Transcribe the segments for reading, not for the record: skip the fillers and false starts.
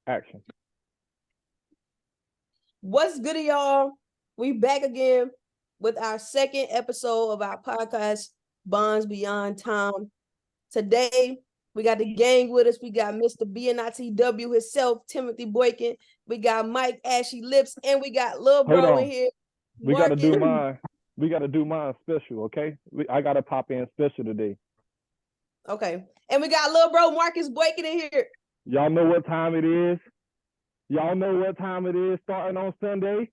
Action. What's good, y'all? We back again with our second episode of our podcast, Bonds Beyond Time. Today, we got the gang with us. We got Mr. BNITW himself, Timothy Boykin. We got Mike Ashy Lips, and we got Lil Bro in here. We got to do mine. We got to do mine special, okay? I got to pop in special today. Okay. And we got Lil Bro Marcus Boykin in here. Y'all know what time it is? Y'all know what time it is starting on Sunday?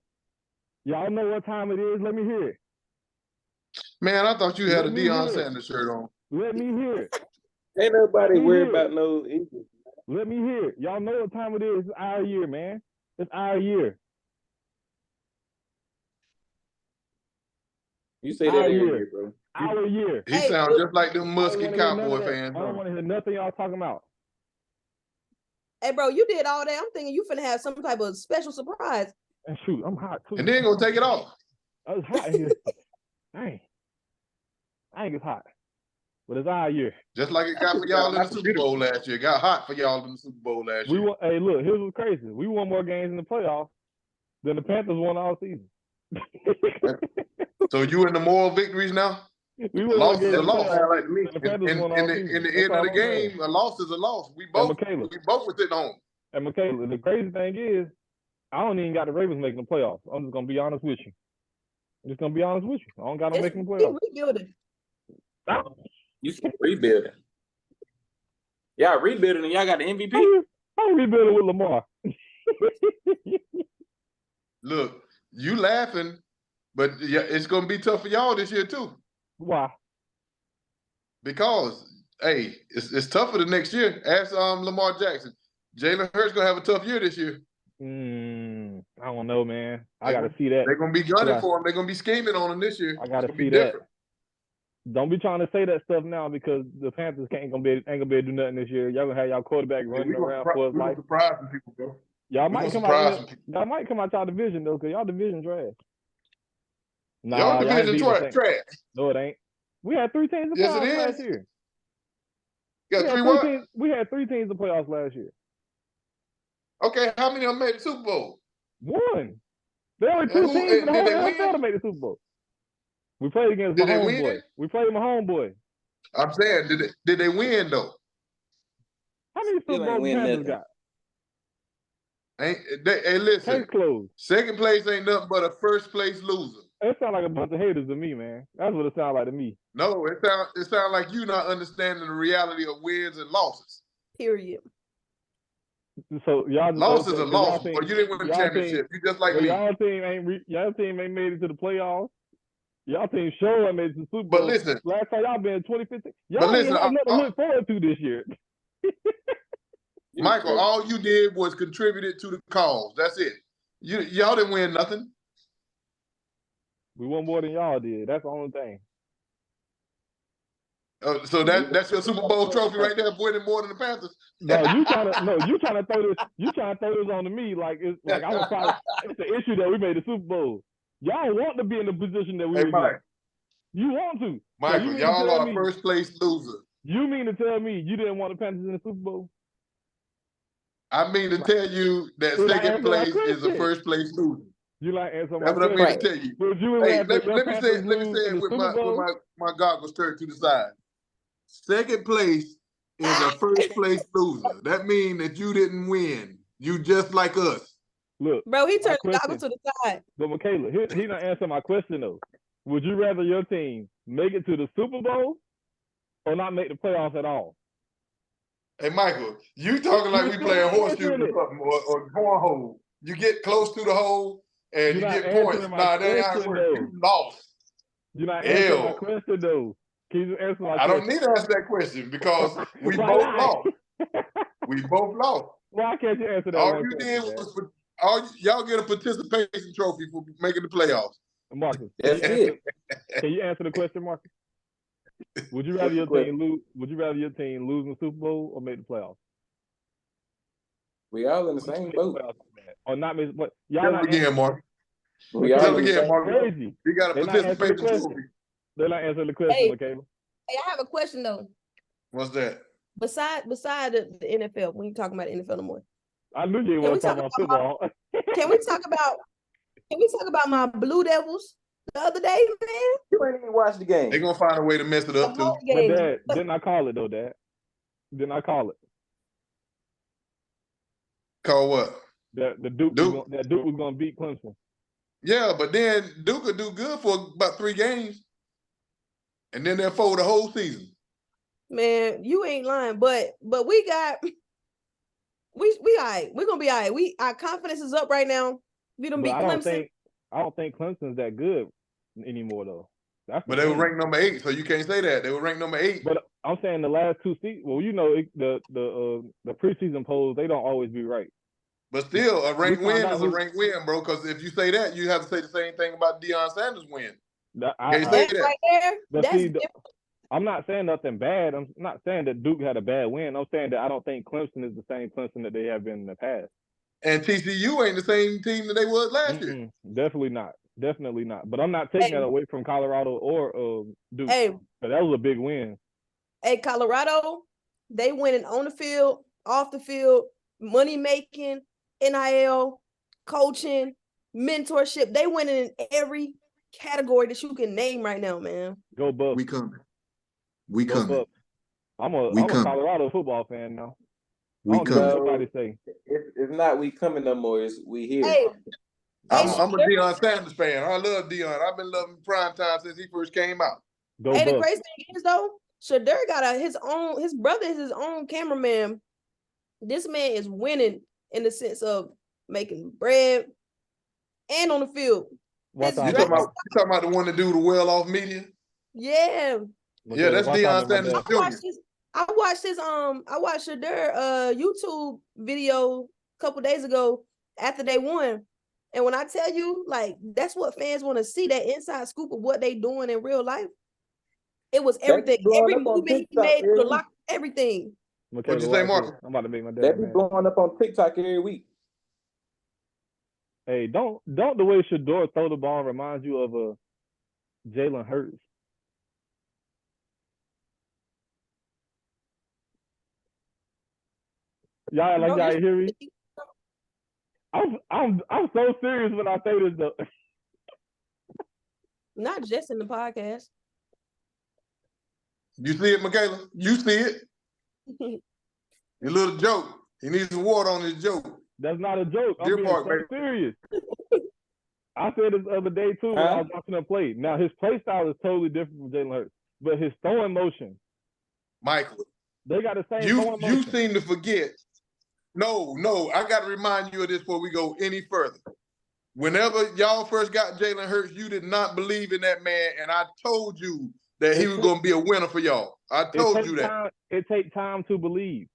Y'all know what time it is? Let me hear it. Man, I thought you had a Deion Sanders shirt on. Let me hear it. Ain't nobody worried about no Eagles. Let me hear it. Y'all know what time it is. It's our year, man. It's our year. You say that every year, bro. Our year. He sounds just like them musky Cowboy fans. I don't want to hear nothing y'all talking about. Hey, bro, you did all that. I'm thinking you finna have some type of special surprise. And shoot, I'm hot too. And then gonna take it off. I was hot here. I ain't as hot. But it's our year. Just like it got for y'all in the Super Bowl last year. It got hot for y'all in the Super Bowl last year. Hey, look, here's what's crazy. We won more games in the playoffs than the Panthers won all season. So you in the moral victories now? We loss is a loss. Like me. In the end of the game, a loss is a loss. We both were sitting home. And Michaela, the crazy thing is, I don't even got the Ravens making the playoffs. I'm just gonna be honest with you. I'm just gonna be honest with you. I don't got them making the playoffs. Rebuilding. You said rebuilding. Y'all rebuilding and y'all got the MVP? I'm rebuilding with Lamar. Look, you laughing, but it's gonna be tough for y'all this year too. Why? Because hey, it's tougher the next year. Ask Lamar Jackson. Jalen Hurts gonna have a tough year this year. I don't know, man. I gotta see that. They're gonna be gunning for him. They're gonna be scheming on him this year. I gotta see that. Don't be trying to say that stuff now because the Panthers ain't gonna be able to do nothing this year. Y'all gonna have y'all quarterback running around for his life. Surprising people, bro. Y'all might come out. Y'all might come out y'all division though, cause y'all division trash. Nah, y'all division trash. No, it ain't. We had 3 teams in the playoffs last year. You got 3 what? We had 3 teams in playoffs last year. Okay, how many of them made the Super Bowl? 1. There only 2 teams in the whole NFL to make the Super Bowl. We played against my homeboy. We played my homeboy. I'm saying, did they win though? How many Super Bowls the Panthers got? Hey, listen. Case closed. Second place ain't nothing but a first place loser. It sounds like a bunch of haters to me, man. That's what it sounds like to me. No, it sounds like you not understanding the reality of wins and losses. Period. So y'all losses are losses, but you didn't win the championship. You just like me. Y'all team ain't made it to the playoffs. Y'all team sure made it to the Super Bowl. But listen, last time y'all been in 2015. Y'all ain't have nothing to look forward to this year. Michael, all you did was contributed to the cause. That's it. Y'all didn't win nothing. We won more than y'all did. That's the only thing. So that's your Super Bowl trophy right there, winning more than the Panthers. You trying to throw this on to me like it's like it's the issue that we made the Super Bowl. Y'all want to be in the position that we were in. You want to. Michael, so y'all are a first place loser. You mean to tell me you didn't want the Panthers in the Super Bowl? I mean to tell you that second place is a first place loser. You like answer my question. That's what I mean to tell you. Hey, let me say it with my goggles turned to the side. Second place is a first place loser. That means that you didn't win. You just like us. Look, bro, he turned the goggles to the side. But Michaela, he not answer my question though. Would you rather your team make it to the Super Bowl or not make the playoffs at all? Hey, Michael, you talking like we playing horseshoe or something or cornhole. You get close to the hole and you get points. Nah, that ain't how it works. You lost. You're not answering my question though. Can you answer my question? I don't need to answer that question because we both lost. We both lost. Why can't you answer that? All you did was y'all get a participation trophy for making the playoffs. Marcus, can you answer the question, Marcus? Would you rather your team lose? Would you rather your team lose in the Super Bowl or make the playoffs? We all in the same boat. Or not make the playoffs? Tell them again, Mark. Tell them again, Mark. Crazy. You got a participation trophy. They're not answering the question, Michaela. Hey, I have a question though. What's that? Beside the NFL, when you talking about the NFL no more, I knew you want to talk about football. Can we talk about my Blue Devils the other day, man? You ain't even watch the game. They're gonna find a way to mess it up too. But Dad, didn't I call it though, Dad? Didn't I call it? Call what? That Duke was gonna beat Clemson. Yeah, but then Duke will do good for about 3 games, and then they'll fold the whole season. Man, you ain't lying, but we all right. We're gonna be all right. Our confidence is up right now. We don't beat Clemson. I don't think Clemson's that good anymore though. But they were ranked number 8, so you can't say that. They were ranked number 8. But I'm saying the last 2 seasons. Well, you know the preseason polls, they don't always be right. But still, a ranked win is a ranked win, bro. Because if you say that, you have to say the same thing about Deion Sanders' win. Right there. But I'm not saying nothing bad. I'm not saying that Duke had a bad win. I'm saying that I don't think Clemson is the same Clemson that they have been in the past. And TCU ain't the same team that they was last year. Definitely not. Definitely not. But I'm not taking that away from Colorado or Duke. But that was a big win. Hey, Colorado, they winning on the field, off the field, money making, NIL, coaching, mentorship. They winning in every category that you can name right now, man. Go Bucks. We coming. We coming. I'm a Colorado football fan now. We coming. Somebody say it's not we coming no more. It's we here. Hey, I'm a Deion Sanders fan. I love Deion. I've been loving prime time since he first came out. Go Bucks. The crazy thing is though, Shadur got his brother is his own cameraman. This man is winning in the sense of making bread and on the field. You talking about the one that do the well-off media? Yeah. Yeah, that's Deion Sanders Jr. I watched Shadur YouTube video a couple days ago after they won. And when I tell you, like, that's what fans want to see, that inside scoop of what they doing in real life. It was everything. Every movement he made, everything. What'd you say, Marcus? I'm about to make my dad. That be blowing up on TikTok every week. Hey, don't the way Shador throw the ball remind you of Jalen Hurts? Y'all hear me? I'm so serious when I say this though. Not just in the podcast. You see it, Michaela? You see it? Your little joke. He needs some water on his joke. That's not a joke. I'm being so serious. I said this the other day too when I was watching him play. Now his play style is totally different from Jalen Hurts, but his throwing motion, Michael, they got the same throwing motion. You seem to forget. No, I got to remind you of this before we go any further. Whenever y'all first got Jalen Hurts, you did not believe in that man, and I told you that he was going to be a winner for y'all. I told you that. It takes time to believe.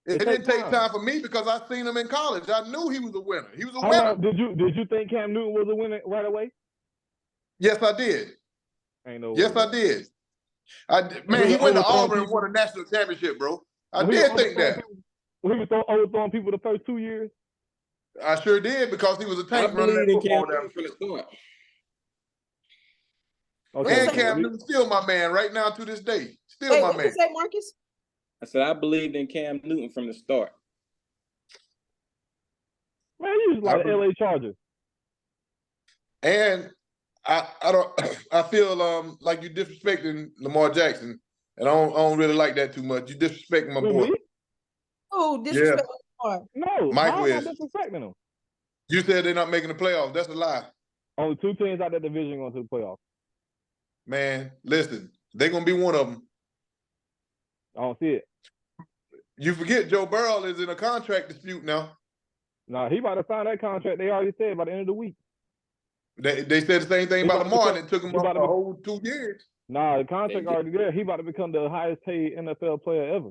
It didn't take time for me because I seen him in college. I knew he was a winner. He was a winner. Did you think Cam Newton was a winner right away? Yes, I did. Yes, I did. Man, he went to Auburn and won a national championship, bro. I did think that. He was overthrowing people the first 2 years. I sure did because he was a tank running that football down the field. Okay. And Cam Newton still my man right now to this day. Still my man. What did you say, Marcus? I said I believed in Cam Newton from the start. Man, you was like an LA Charger. And I feel like you disrespecting Lamar Jackson, and I don't really like that too much. You disrespecting my boy. Oh, disrespecting Lamar. No, Michael is disrespecting him. You said they're not making the playoffs. That's a lie. Only 2 teams out that division going to the playoffs. Man, listen, they're gonna be one of them. I don't see it. You forget Joe Burrow is in a contract dispute now. Nah, he about to sign that contract. They already said by the end of the week. They said the same thing about Lamar, and it took him about a whole 2 years. Nah, the contract already there. He about to become the highest paid NFL player ever.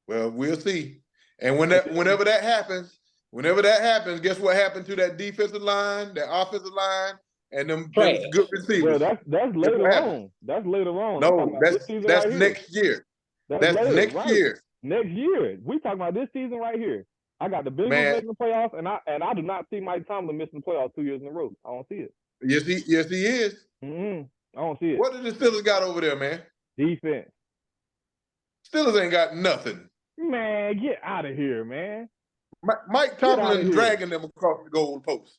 Well, we'll see. And whenever that happens, guess what happened to that defensive line, that offensive line, and them good receivers? Well, that's later on. That's later on. No, that's next year. That's next year. Next year. We talking about this season right here. I got the Bengals making the playoffs, and I do not see Mike Tomlin missing the playoffs 2 years in a row. I don't see it. Yes, he is. I don't see it. What did the Steelers got over there, man? Defense. Steelers ain't got nothing. Man, get out of here, man. Mike Tomlin dragging them across the goal post.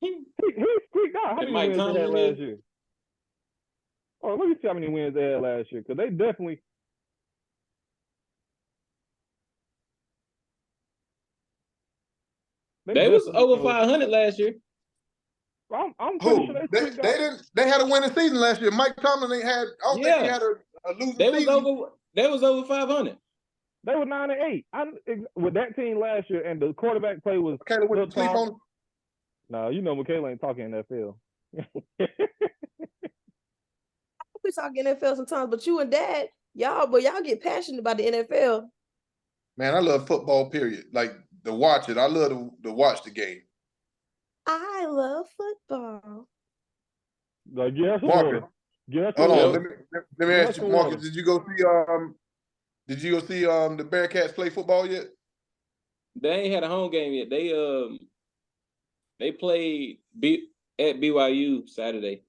He squeaked out. How many wins they had last year? Oh, let me see how many wins they had last year, because they definitely. They was over 500 last year. I'm pretty sure they didn't. They had a winning season last year. Mike Tomlin ain't had. I don't think he had a losing season. They was over 500. They were 9-8. With that team last year, and the quarterback play was. Michaela went to sleep on him. No, you know Michaela ain't talking NFL. We talk NFL sometimes, but you and Dad, y'all get passionate about the NFL. Man, I love football. Period. Like to watch it. I love to watch the game. I love football. Like, yes, Marcus. Hold on. Let me ask you, Marcus. Did you go see the Bearcats play football yet? They ain't had a home game yet. They played at BYU Saturday.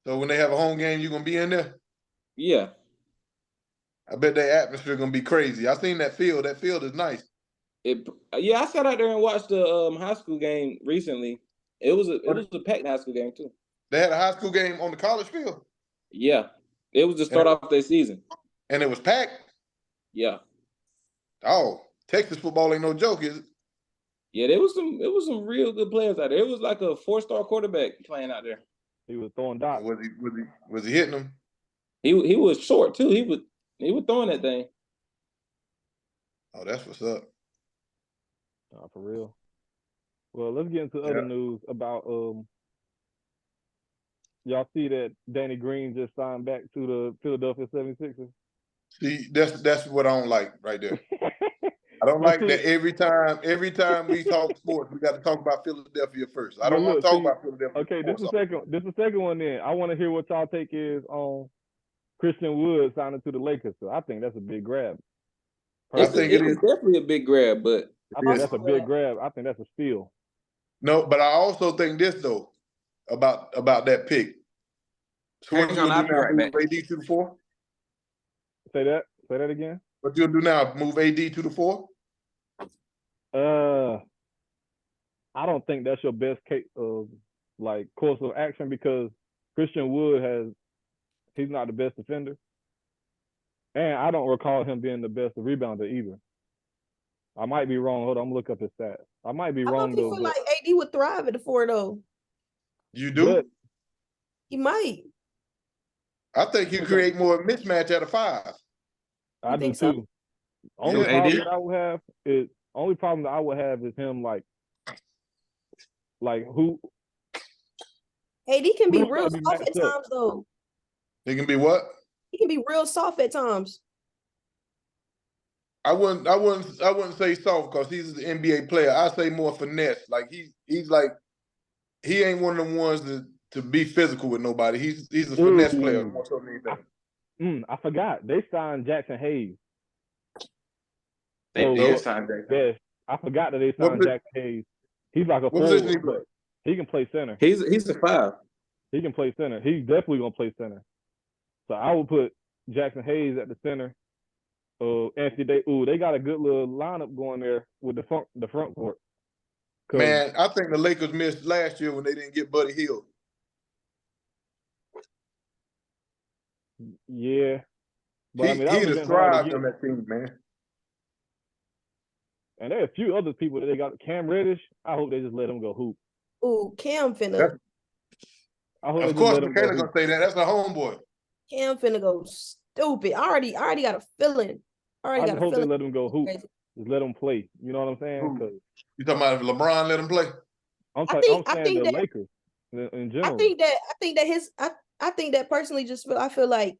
So when they have a home game, you gonna be in there? Yeah. I bet that atmosphere gonna be crazy. I seen that field. That field is nice. I sat out there and watched the high school game recently. It was a packed high school game too. They had a high school game on the college field. Yeah, it was to start off their season, and it was packed. Yeah. Oh, Texas football ain't no joke, is it? Yeah, it was some real good players out there. It was like a 4-star quarterback playing out there. He was throwing dots. Was he hitting them? He was short too. He was throwing that thing. Oh, that's what's up. Oh, for real. Well, let's get into other news about y'all see that Danny Green just signed back to the Philadelphia 76ers? See, that's what I don't like right there. I don't like that every time we talk sports, we got to talk about Philadelphia first. I don't want to talk about Philadelphia. Okay, this is the second one then. I want to hear what y'all take is on Christian Wood signing to the Lakers. So I think that's a big grab. I think it is definitely a big grab, but I think that's a big grab. I think that's a steal. No, but I also think this though about that pick. So what you gonna do now? Move AD to the 4? Say that again. What you gonna do now? Move AD to the 4? I don't think that's your best case of course of action, because Christian Wood he's not the best defender, and I don't recall him being the best rebounder either. I might be wrong. Hold on, I'm gonna look up his stats. I might be wrong though. I feel like AD would thrive at the 4 though. You do? He might. I think he create more mismatch at a 5. I do too. Only problem that I would have is him like who. AD can be real soft at times though. He can be what? He can be real soft at times. I wouldn't say soft because he's an NBA player. I say more finesse. Like he's like he ain't one of them ones to be physical with nobody. He's a finesse player more so than anything. I forgot. They signed Jackson Hayes. They did sign Jackson. Yes, I forgot that they signed Jackson Hayes. He's like a forward, but he can play center. He's a 5. He can play center. He's definitely gonna play center. So I would put Jackson Hayes at the center. They got a good little lineup going there with the front court. Man, I think the Lakers missed last year when they didn't get Buddy Hield. Yeah, but he'd have thrived on that team, man. And there are a few other people that they got. Cam Reddish, I hope they just let him go hoop. Ooh, Cam finna. Of course, Michaela gonna say that. That's a homeboy. Cam finna go stupid. I already got a feeling. I just hope they let him go hoop. Just let him play. You know what I'm saying? You talking about if LeBron let him play? I'm saying the Lakers in general. I think that personally, I feel like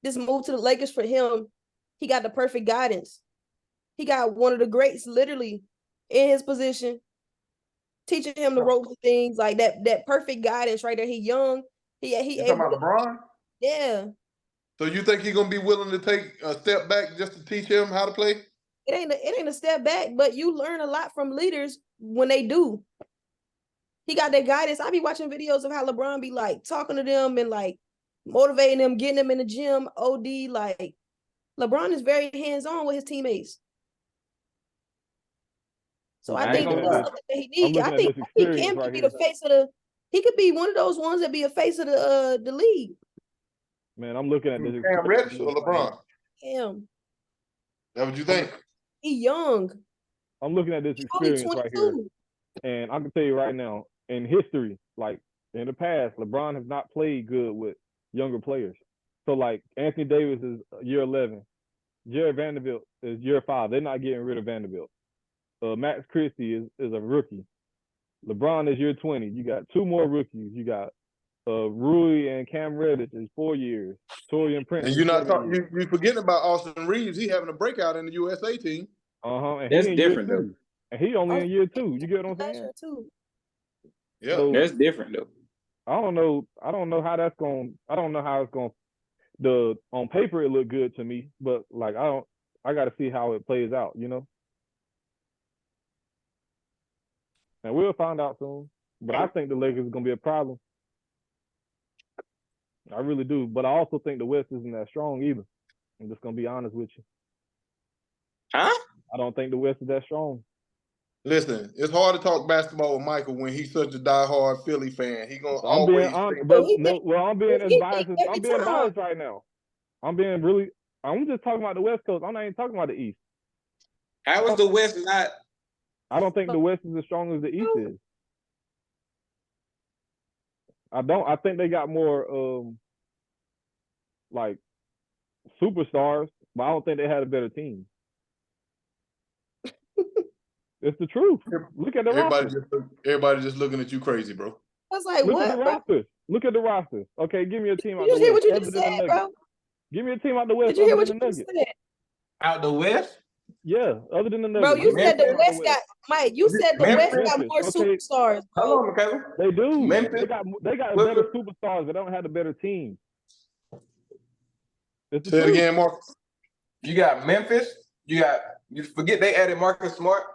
this move to the Lakers for him, he got the perfect guidance. He got one of the greats literally in his position, teaching him the ropes and things like that. That perfect guidance right there. He young. You talking about LeBron? Yeah. So you think he's gonna be willing to take a step back just to teach him how to play? It ain't a step back, but you learn a lot from leaders when they do. He got that guidance. I be watching videos of how LeBron be like talking to them and like motivating them, getting them in the gym. OD, like LeBron is very hands-on with his teammates. So I think that's something that he needs. I think Cam could be the face of the. He could be one of those ones that be a face of the league. Man, I'm looking at this. Cam Reddish or LeBron? Cam. That what you think? He young. I'm looking at this experience right here, and I can tell you right now, in history, like in the past, LeBron has not played good with younger players. So like Anthony Davis is year 11, Jared Vanderbilt is year 5. They're not getting rid of Vanderbilt. Max Christie is a rookie. LeBron is year 20. You got 2 more rookies. You got Rui and Cam Reddish is 4 years. Torian Prince. And you're not talking. You forgetting about Austin Reeves? He having a breakout in the USA team. And that's different though. And he only in year 2. You get what I'm saying? Yeah, so, that's different though. I don't know how that's going. I don't know how it's going. On paper it looked good to me, but like I got to see how it plays out. You know. And we'll find out soon. But I think the Lakers is gonna be a problem. I really do. But I also think the West isn't that strong either. I'm just gonna be honest with you. Huh? I don't think the West is that strong. Listen, it's hard to talk basketball with Michael when he's such a diehard Philly fan. He gonna I'm always. I'm being as biased. I'm being biased right now. I'm just talking about the West Coast. I'm not even talking about the East. How is the West not? I don't think the West is as strong as the East is. I think they got more like superstars, but I don't think they had a better team. It's the truth. Look at the roster. Everybody just looking at you crazy, bro. I was like, look what? At the roster. Look at the roster. Okay, give me a team out the West. Did you hear what you just said, bro? Give me a team out the West. Did you hear what you just said? Out the West? Yeah, other than the Nuggets. Bro, you said the West got Mike. You said the West got more superstars. Bro. Hold on, Michaela. They do. Memphis. They got better superstars. They don't have a better team. Say it again, Marcus. You got Memphis. You forget they added Marcus Smart.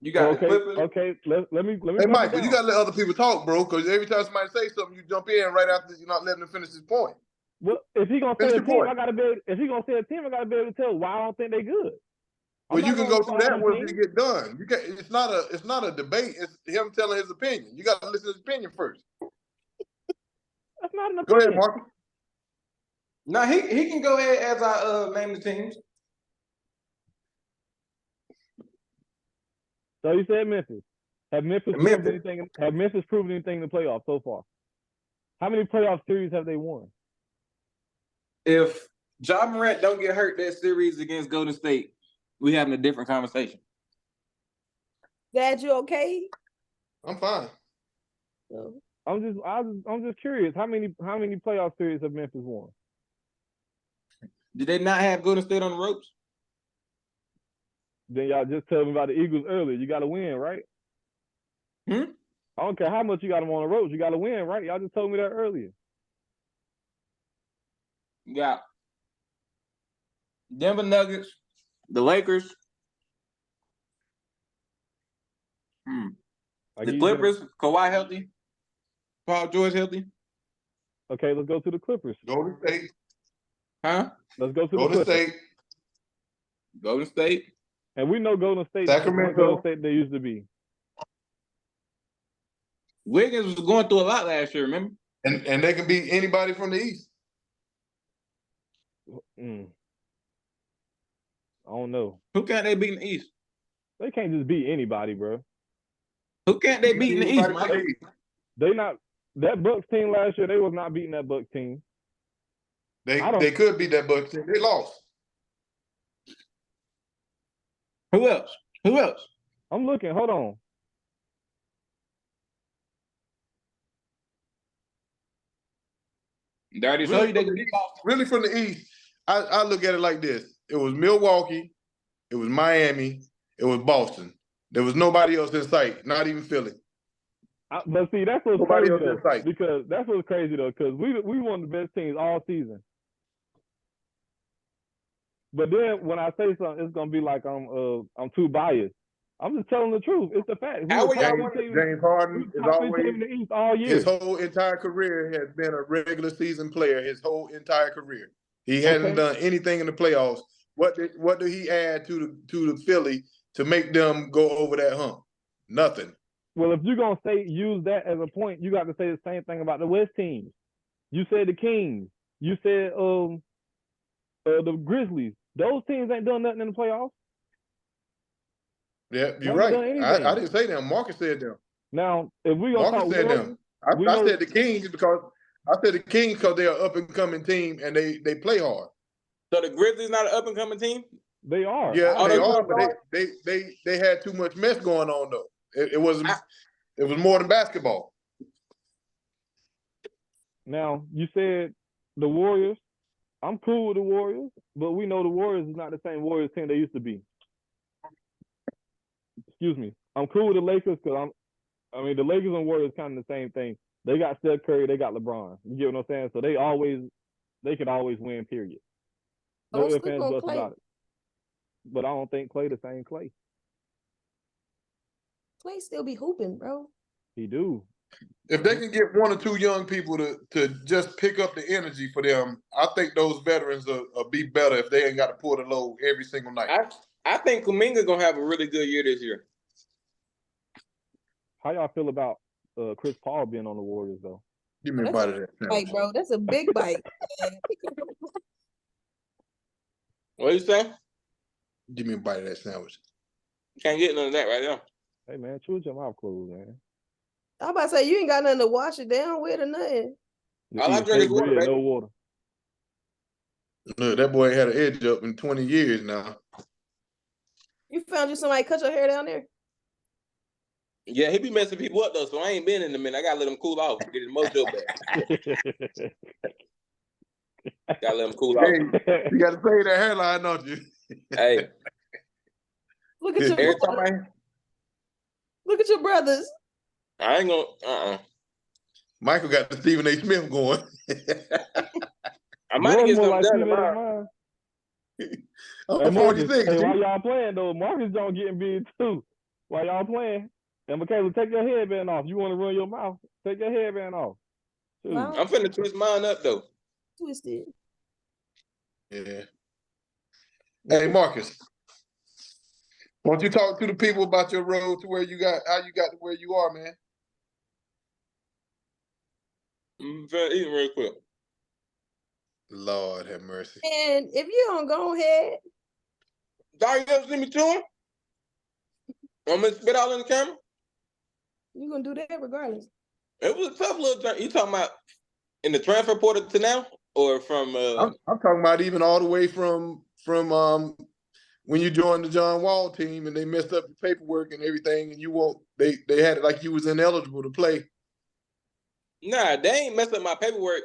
You got the Clippers. Okay, let me. Hey, Michael, you gotta let other people talk, bro. Because every time somebody say something, you jump in right after you're not letting them finish his point. Well, if he gonna say a team, I gotta be able to tell why I don't think they good. Well, you can go through that once you get done. You can. It's not a debate. It's him telling his opinion. You got to listen to his opinion first. That's not an opinion. Go ahead, Marcus. No, he can go ahead as I name the teams. So you said Memphis. Have Memphis proved anything? Have Memphis proved anything in the playoffs so far? How many playoff series have they won? If Ja Morant don't get hurt that series against Golden State, we having a different conversation. Dad, you okay? I'm fine. I'm just curious. How many playoff series have Memphis won? Did they not have Golden State on the ropes? Then y'all just tell me about the Eagles earlier. You got to win, right? I don't care how much you got them on the ropes. You got to win, right? Y'all just told me that earlier. Yeah. Denver Nuggets, the Lakers, the Clippers, Kawhi healthy, Paul George healthy. Okay, let's go to the Clippers. Golden State. Huh? Let's go to Golden the Clippers. State. Golden State. And we know Golden State. Sacramento. Golden State they used to be. Wiggins was going through a lot last year, remember? And they can beat anybody from the East. I don't know. Who can't they beat in the East? They can't just beat anybody, bro. Who can't they beat in the East, Michael? They not that Bucks team last year. They was not beating that Bucks team. They could beat that Bucks team. They lost. Who else? I'm looking. Hold on. Really from the East, I look at it like this. It was Milwaukee, it was Miami, it was Boston. There was nobody else in sight, not even Philly. But see, that's what's crazy though. Because that's what's crazy though, because we won the best teams all season. But then when I say something, it's gonna be like I'm too biased. I'm just telling the truth. It's the fact. James Harden is always in the East all year. His whole entire career has been a regular season player. His whole entire career, he hasn't done anything in the playoffs. What did he add to the Philly to make them go over that hump? Nothing. Well, if you're gonna use that as a point, you got to say the same thing about the West teams. You said the Kings. You said the Grizzlies. Those teams ain't done nothing in the playoffs. Yeah, you're right. I didn't say them. Marcus said them. Now, if we gonna talk said Warriors, them. I said the Kings because they're an up and coming team and they play hard. So the Grizzlies not an up and coming team? They are. Yeah, they are, but they had too much mess going on though. It was more than basketball. Now, you said the Warriors. I'm cool with the Warriors, but we know the Warriors is not the same Warriors team they used to be. Excuse me. I'm cool with the Lakers because the Lakers and Warriors kind of the same thing. They got Steph Curry, they got LeBron. You get what I'm saying? So they can always win, period. No ifs, ands, buts about it. But I don't think Klay the same Klay. Klay still be hooping, bro. He do. If they can get one or two young people to just pick up the energy for them, I think those veterans will be better if they ain't got to pull the load every single night. I think Kuminga gonna have a really good year this year. How y'all feel about Chris Paul being on the Warriors though? Give me a bite of that sandwich. Bro, that's a big bite. What you say? Give me a bite of that sandwich. Can't get none of that right now. Hey man, chew your mouth closed, man. I'm about to say you ain't got nothing to wash it down with or nothing. All I drink is water, no water. Look, that boy ain't had an edge up in 20 years now. You found you somebody cut your hair down there? Yeah, he be messing people up though, so I ain't been in a minute. I gotta let him cool off, get his mojo back. Gotta let him cool off. Hey, you gotta save that hairline, don't you? Hey. Look at your brothers. Look at your brothers. I ain't gonna Michael got the Stephen A. Smith going. I might get something done tomorrow. I'm 46. Hey, while y'all playing though, Marcus don't getting big too. While y'all playing. And Michaela, take your headband off. You want to run your mouth? Take your headband off. Wow. I'm finna twist mine up though. Twisted. Yeah. Hey Marcus, why don't you talk to the people about your road to where how you got to where you are, man? I'm finna eat real quick. Lord have mercy. And if you don't go ahead. Dog, you ever see me chewing? I'm gonna spit out in the camera? You're gonna do that regardless. It was a tough little turn. You talking about in the transfer portal to now? Or from I'm talking about even all the way from when you joined the John Wall team and they messed up the paperwork and everything, and they had it like you was ineligible to play. Nah, they ain't messed up my paperwork.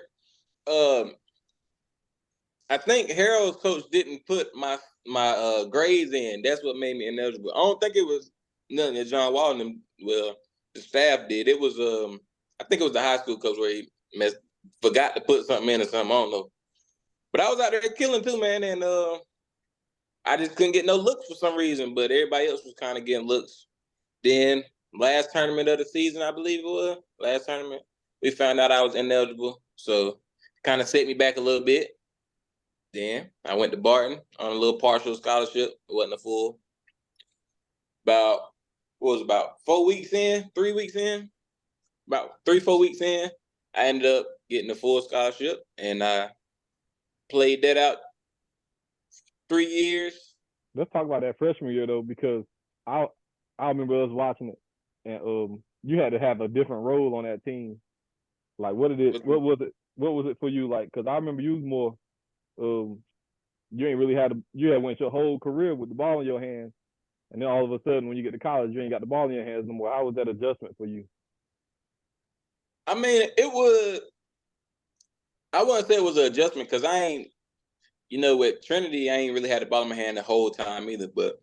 I think Harold's coach didn't put my grades in. That's what made me ineligible. I don't think it was nothing that John Wall and them, well, the staff did. It was I think it was the high school coach where he forgot to put something in or something. I don't know. But I was out there killing too, man, and I just couldn't get no looks for some reason. But everybody else was kind of getting looks. Then last tournament of the season, I believe it was last tournament, we found out I was ineligible, so kind of set me back a little bit. Then I went to Barton on a little partial scholarship. It wasn't a full. About 4 weeks in, 3 weeks in, about 3-4 weeks in, I ended up getting a full scholarship, and I played that out 3 years. Let's talk about that freshman year though, because I remember us watching it, and you had to have a different role on that team. Like, what was it for you? Like, because I remember you was more, you ain't really you had went your whole career with the ball in your hands, and then all of a sudden when you get to college, you ain't got the ball in your hands no more. How was that adjustment for you? I mean, I wouldn't say it was an adjustment because I ain't, with Trinity, I ain't really had the ball in my hand the whole time either. But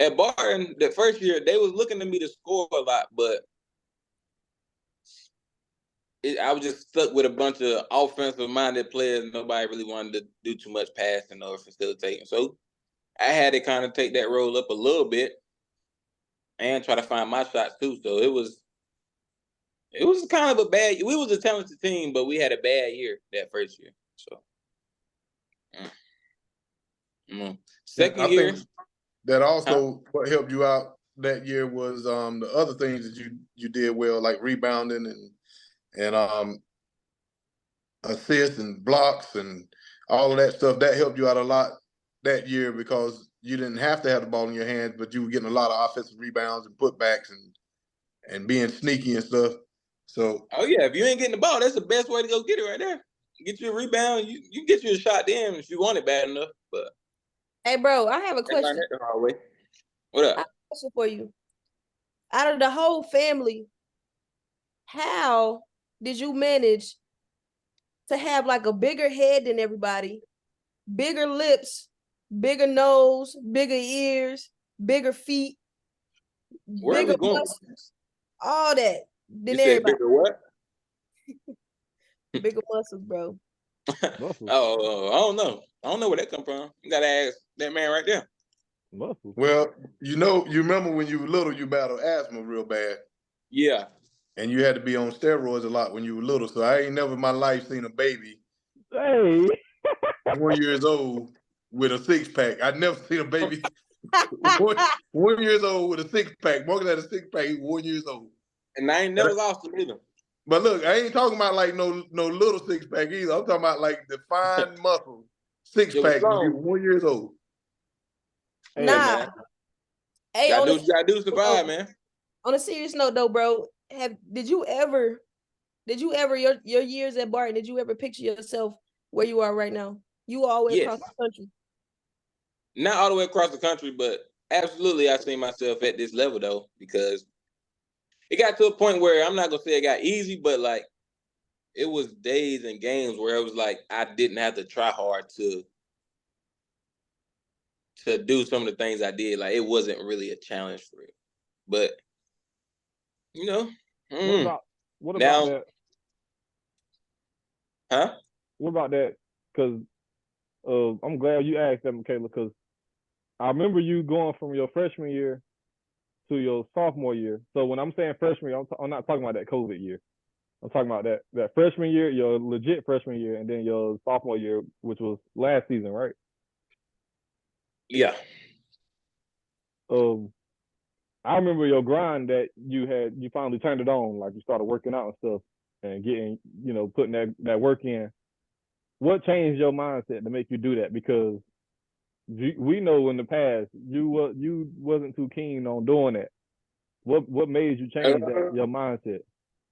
at Barton, the first year, they was looking to me to score a lot, but I was just stuck with a bunch of offensive-minded players. Nobody really wanted to do too much passing or facilitating. So I had to kind of take that role up a little bit and try to find my shots too. So it was kind of a bad. We was a talented team, but we had a bad year that first year. So second year, that also what helped you out that year was the other things that you did well, like rebounding and assists and blocks and all of that stuff. That helped you out a lot that year because you didn't have to have the ball in your hands, but you were getting a lot of offensive rebounds and putbacks and being sneaky and stuff. So yeah, if you ain't getting the ball, that's the best way to go get it right there. Get you a rebound, you get you a shot then if you want it bad enough. But hey, bro, I have a question. What up? I have a question for you. Out of the whole family, how did you manage to have like a bigger head than everybody, bigger lips, bigger nose, bigger ears, bigger feet, Where are bigger we going? muscles, all that than You said everybody? bigger what? Bigger muscles, bro. Muscles. Oh, I don't know. I don't know where that come from. You gotta ask that man right there. Muscles. well, you remember when you were little, you battled asthma real bad. Yeah. And you had to be on steroids a lot when you were little. So I ain't never in my life seen a baby Hey. 1 years old with a 6-pack. I'd never seen a baby 1 years old with a 6-pack. Morgan had a 6-pack. He was 1 year old. And I ain't never lost him either. But look, I ain't talking about like no little 6-pack either. I'm talking about like defined muscle 6-pack when you were 1 year old. Hey, nah. Man. Hey, gotta do to survive, man. On a serious note, though, bro, did you ever your years at Barton? Did you ever picture yourself where you are right now? You all the way across the country. Not all the way across the country, but absolutely, I seen myself at this level though, because it got to a point where I'm not gonna say it got easy, but like it was days and games where it was like I didn't have to try hard to do some of the things I did. Like it wasn't really a challenge for it. But you know, what about that? Huh? What about that? Because I'm glad you asked that, Michaela, because I remember you going from your freshman year to your sophomore year. So when I'm saying freshman year, I'm not talking about that COVID year. I'm talking about that freshman year, your legit freshman year, and then your sophomore year, which was last season, right? Yeah. I remember your grind that you finally turned it on, like you started working out and stuff and getting, putting that work in. What changed your mindset to make you do that? Because we know in the past you wasn't too keen on doing that. What made you change your mindset?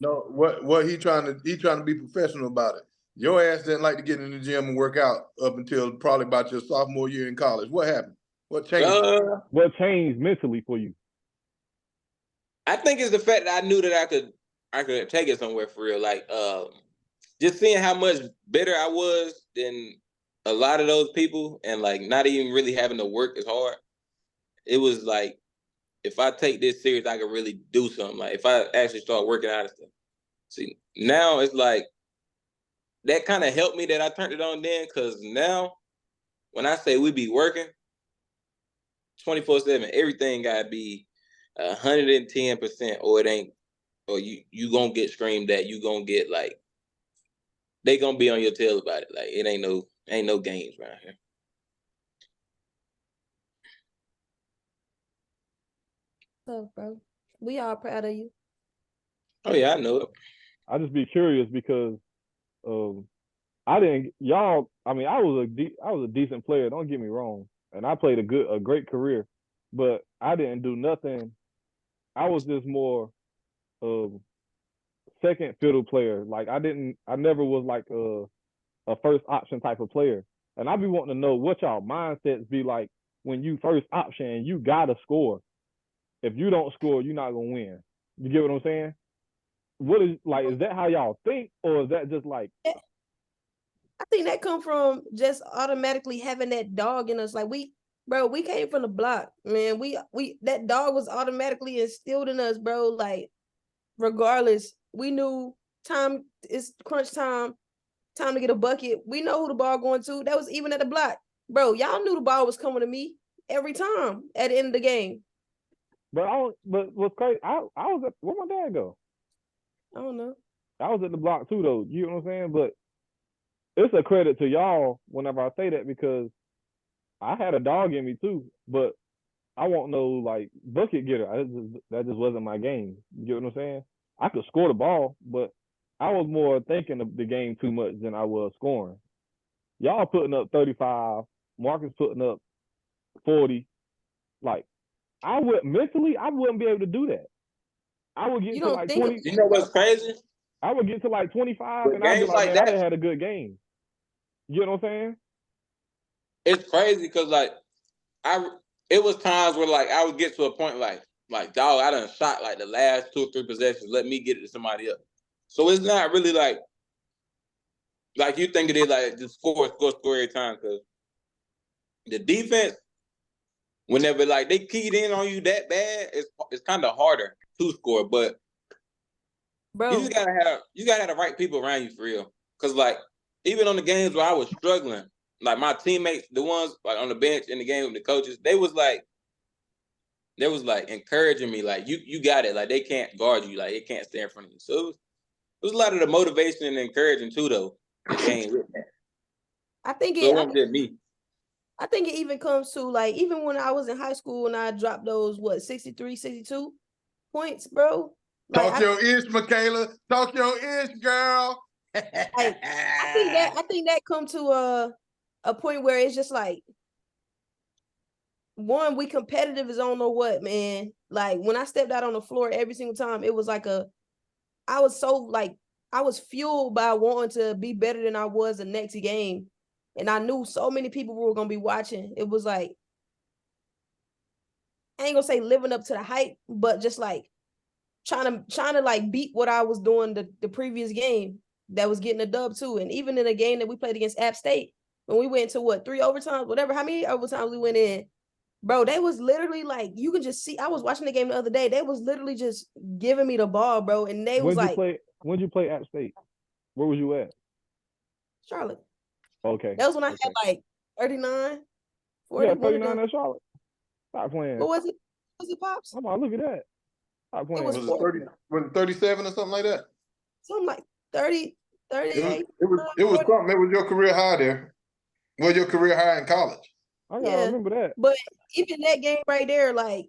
No, what he trying to be professional about it. Your ass didn't like to get in the gym and work out up until probably about your sophomore year in college. What happened? What changed? What changed mentally for you? I think it's the fact that I knew that I could take it somewhere for real. Like just seeing how much better I was than a lot of those people, and like not even really having to work as hard. It was like if I take this serious, I could really do something. Like if I actually start working out and stuff. See, now it's like that kind of helped me that I turned it on then, because now when I say we be working 24/7, everything gotta be 110%, or it ain't, or you gonna get screamed at. You gonna get like they gonna be on your tail about it. Like it ain't no games around here. So, bro, we all proud of you. Oh yeah, I know it. I just be curious because I didn't y'all. I mean, I was a decent player. Don't get me wrong, and I played a great career, but I didn't do nothing. I was just more second fiddle player. Like I never was like a first option type of player. And I be wanting to know what y'all mindsets be like when you first option and you gotta score. If you don't score, you're not gonna win. You get what I'm saying? What is like? Is that how y'all think, or is that just like? I think that come from just automatically having that dog in us. Like we came from the block, man. We that dog was automatically instilled in us, bro. Like regardless, we knew time is crunch time to get a bucket. We know who the ball going to. That was even at the block. Bro, y'all knew the ball was coming to me every time at the end of the game. But what's crazy, I was at, where my dad go? I don't know. I was at the block too though. You know what I'm saying? But it's a credit to y'all whenever I say that because I had a dog in me too. But I won't know like bucket getter. That just wasn't my game. You get what I'm saying? I could score the ball, but I was more thinking of the game too much than I was scoring. Y'all putting up 35, Marcus putting up 40. Like I wouldn't be able to do that. I would You get to don't like think 20. You know what's crazy? I would get to like 25, With and I'd be games like, like man, I that, done had a good game. You know what I'm saying? it's crazy because like it was times where like I would get to a point like dog, I done shot like the last 2 or 3 possessions. Let me get it to somebody else. So it's not really like you think it is like just score every time because the defense, whenever like they keyed in on you that bad, it's kind of harder to score. But you bro? just gotta have the right people around you for real. Cause like even on the games where I was struggling, like my teammates, the ones like on the bench in the game with the coaches, they was like encouraging me, like you got it. Like they can't guard you, like they can't stay in front of you. So it was a lot of the motivation and encouraging too, though, that came with that. I think So it it. wasn't just me. I think it even comes to like even when I was in high school and I dropped those 63, 62 points, bro. Like Talk your ish, Michaela. Talk your ish, girl. I think that come to a point where it's just like one, we competitive as I don't know what, man. Like when I stepped out on the floor every single time, it was like I was so like I was fueled by wanting to be better than I was the next game. And I knew so many people were gonna be watching. It was like I ain't gonna say living up to the hype, but just like trying to like beat what I was doing the previous game that was getting a dub too. And even in a game that we played against App State, when we went to 3 overtimes, whatever, how many overtimes we went in, bro, they was literally like, you can just see, I was watching the game the other day. They was literally just giving me the ball, bro. And they was like, When'd you play App State? Where was you at? Charlotte. Okay. That was when I Okay. had like 39, 40. Yeah, 39 at Charlotte. Stop playing. What was it? Was it Pops? I'm like, look at that. Stop playing. Was it 30? Was it 37 or something like that? Something like 30, 38. It was something. It was your career high there. Well, your career high in college. I gotta remember that. But even that game right there, like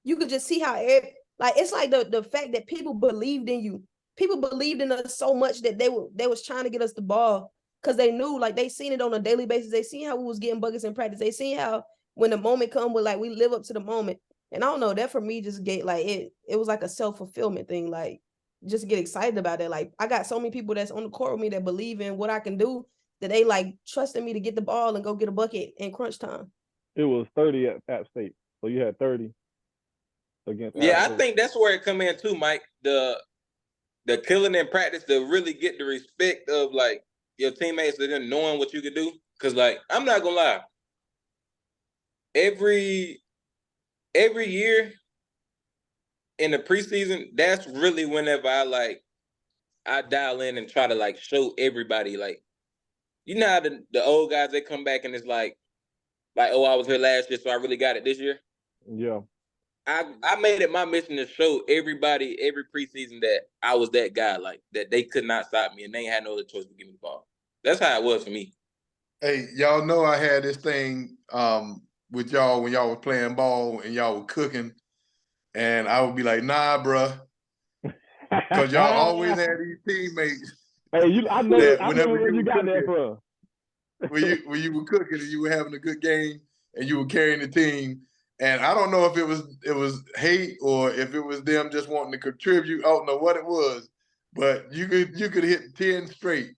you could just see how it's like the fact that people believed in you. People believed in us so much that they was trying to get us the ball because they knew, like they seen it on a daily basis. They seen how we was getting buckets in practice. They seen how when the moment come, with like we live up to the moment. And I don't know, that for me just get like it was like a self-fulfillment thing. Like just get excited about it. Like I got so many people that's on the court with me that believe in what I can do, that they like trusting me to get the ball and go get a bucket in crunch time. It was 30 at App State, so you had 30 against. Yeah, I think that's where it come in too, Mike. The killing in practice to really get the respect of like your teammates and them knowing what you could do. Cause like I'm not gonna lie, every year in the preseason, that's really whenever I dial in and try to like show everybody, like, you know how the old guys, they come back and it's like, oh, I was here last year, so I really got it this year. Yeah. I made it my mission to show everybody every preseason that I was that guy, like that they could not stop me and they ain't had no other choice but give me the ball. That's how it was for me. Hey, y'all know I had this thing with y'all when y'all was playing ball and y'all were cooking, and I would be like, nah, bruh. Because y'all always had these teammates. Hey, I know where you got cooking, that from. when you were cooking and you were having a good game and you were carrying the team. And I don't know if it was hate or if it was them just wanting to contribute. I don't know what it was, but you could hit 10 straight.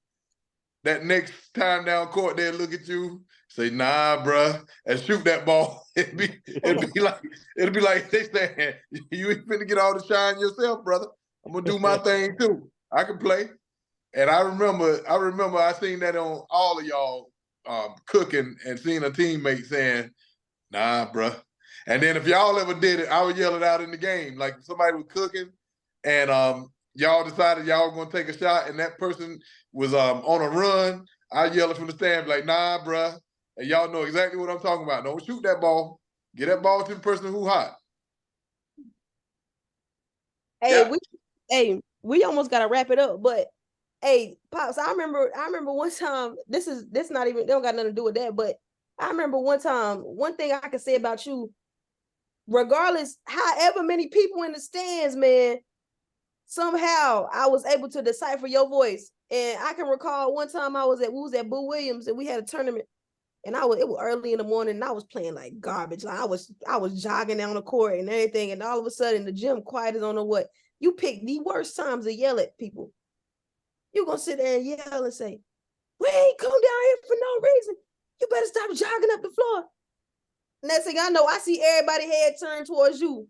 That next time down court, they'd look at you, say, nah, bruh, and shoot that ball. It'd be like they saying, you ain't finna get all the shine yourself, brother. I'm gonna do my thing too. I can play. And I remember I seen that on all of y'all cooking and seeing a teammate saying, nah, bruh. And then if y'all ever did it, I would yell it out in the game. Like if somebody was cooking and y'all decided y'all were gonna take a shot and that person was on a run, I yell it from the stand like, nah, bruh. And y'all know exactly what I'm talking about. Don't shoot that ball. Get that ball to the person who hot. Hey, yeah. we almost gotta wrap it up, but hey, Pops, I remember one time, this not even, they don't got nothing to do with that, but I remember one time, one thing I could say about you, regardless, however many people in the stands, man, somehow I was able to decipher your voice. And I can recall one time we was at Boo Williams and we had a tournament, and it was early in the morning and I was playing like garbage. Like I was jogging down the court and everything, and all of a sudden the gym quiet as on the what. You pick the worst times to yell at people. You gonna sit there and yell and say, "We ain't come down here for no reason. You better stop jogging up the floor." Next thing I know, I see everybody head turned towards you.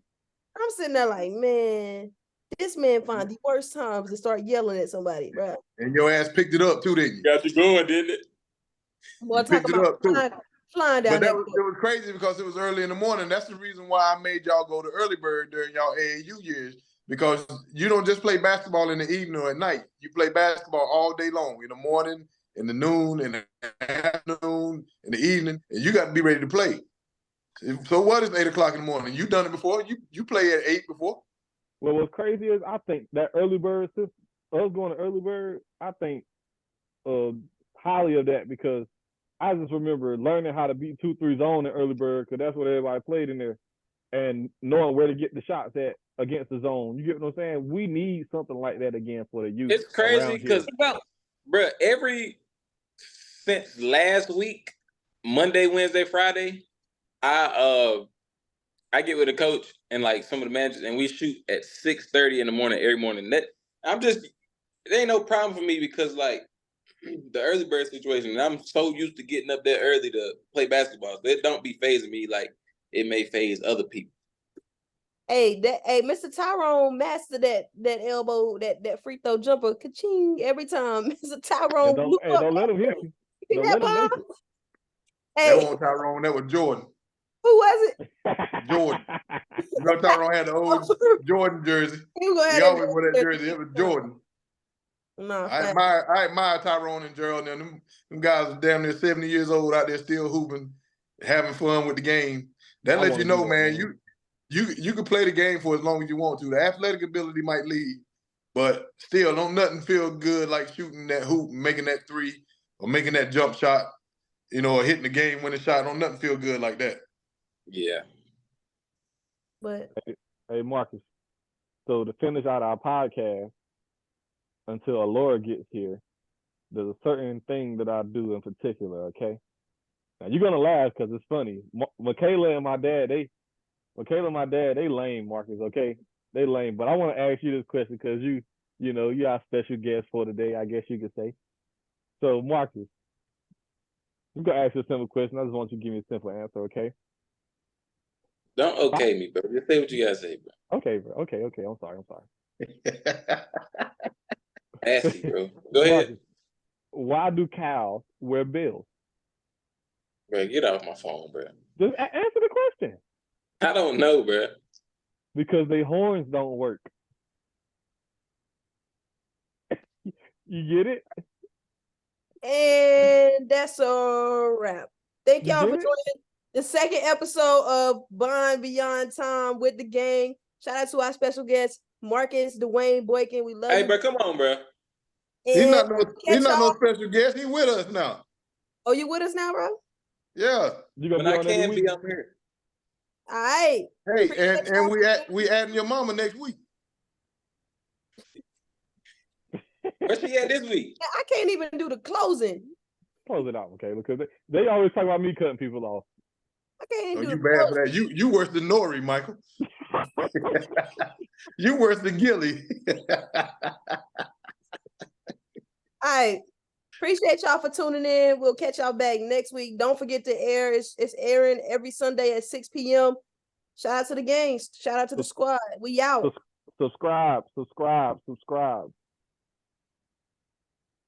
I'm sitting there like, man, this man find the worst times to start yelling at somebody, bro. And your ass picked it up too, didn't you? Got you going, didn't it? Boy, talk about flying down but it was crazy because it was early in the morning. That's the reason why I made y'all go to early bird during y'all AAU years, because you don't just play basketball in the evening or at night. You play basketball all day long, in the morning, in the noon, in the afternoon, in the evening, and you got to be ready to play. So what is 8 o'clock in the morning? You done it before? You play at 8 before? Well, what's crazy is I think that early bird system, us going to early bird, I think highly of that, because I just remember learning how to beat 2-3 zone in early bird, because that's what everybody played in there, and knowing where to get the shots at against the zone. You get what I'm saying? We need something like that again for the youth. It's crazy because, bro, since last week, Monday, Wednesday, Friday, I get with a coach and like some of the managers, and we shoot at 6:30 in the morning every morning. It ain't no problem for me, because like the early bird situation, and I'm so used to getting up there early to play basketball, so it don't be phasing me like it may phase other people. Hey, Mr. Tyrone mastered that elbow, that free throw jumper, ka-ching, every time. Mr. Tyrone, don't let him hit you. Don't let him make it. Hey, that wasn't Tyrone, that was Jordan. Who was it? Jordan. You know, Tyrone had the old Jordan jersey. He always wore that jersey. It was Jordan. No, I admire Tyrone and Gerald. Them guys are damn near 70 years old out there still hooping, having fun with the game. That lets you know, man, you can play the game for as long as you want to. The athletic ability might lead, but still, don't nothing feel good like shooting that hoop, making that three, or making that jump shot, or hitting the game-winning shot. Don't nothing feel good like that. Yeah. But hey, Marcus. So to finish out our podcast, until Laura gets here, there's a certain thing that I do in particular. Okay. Now you're gonna laugh because it's funny. Michaela and my dad, they lame, Marcus. Okay, they lame. But I want to ask you this question because you're our special guest for today, I guess you could say. So Marcus, I'm gonna ask you a simple question. I just want you to give me a simple answer. Okay. Don't okay me, bro. Just say what you gotta say, bro. Okay, bro. Okay. I'm sorry. Nasty, bro. Go ahead. Marcus, why do cows wear bells? Bro, get off my phone, bro. Just answer the question. I don't know, bro. Because their horns don't work. You get it? And that's a wrap. Thank y'all for joining the second episode of Bond Beyond Time with the gang. Shout out to our special guest, Marcus Dwayne Boykin. We love you. Hey, bro, come on, bro. He's not no special guest. He with us now. Oh, you with us now, bro? Yeah. You gonna be on every week? I'm here. All right. Hey, and we adding your mama next week. Where she at this week? I can't even do the closing. Close it out, okay? Because they always talk about me cutting people off. I can't even do you bad for that. You worse than Nori, Michael. You worse than Gilly. All right. Appreciate y'all for tuning in. We'll catch y'all back next week. Don't forget to air. It's airing every Sunday at 6 p.m. Shout out to the gangs. Shout out to the squad. We out. Subscribe.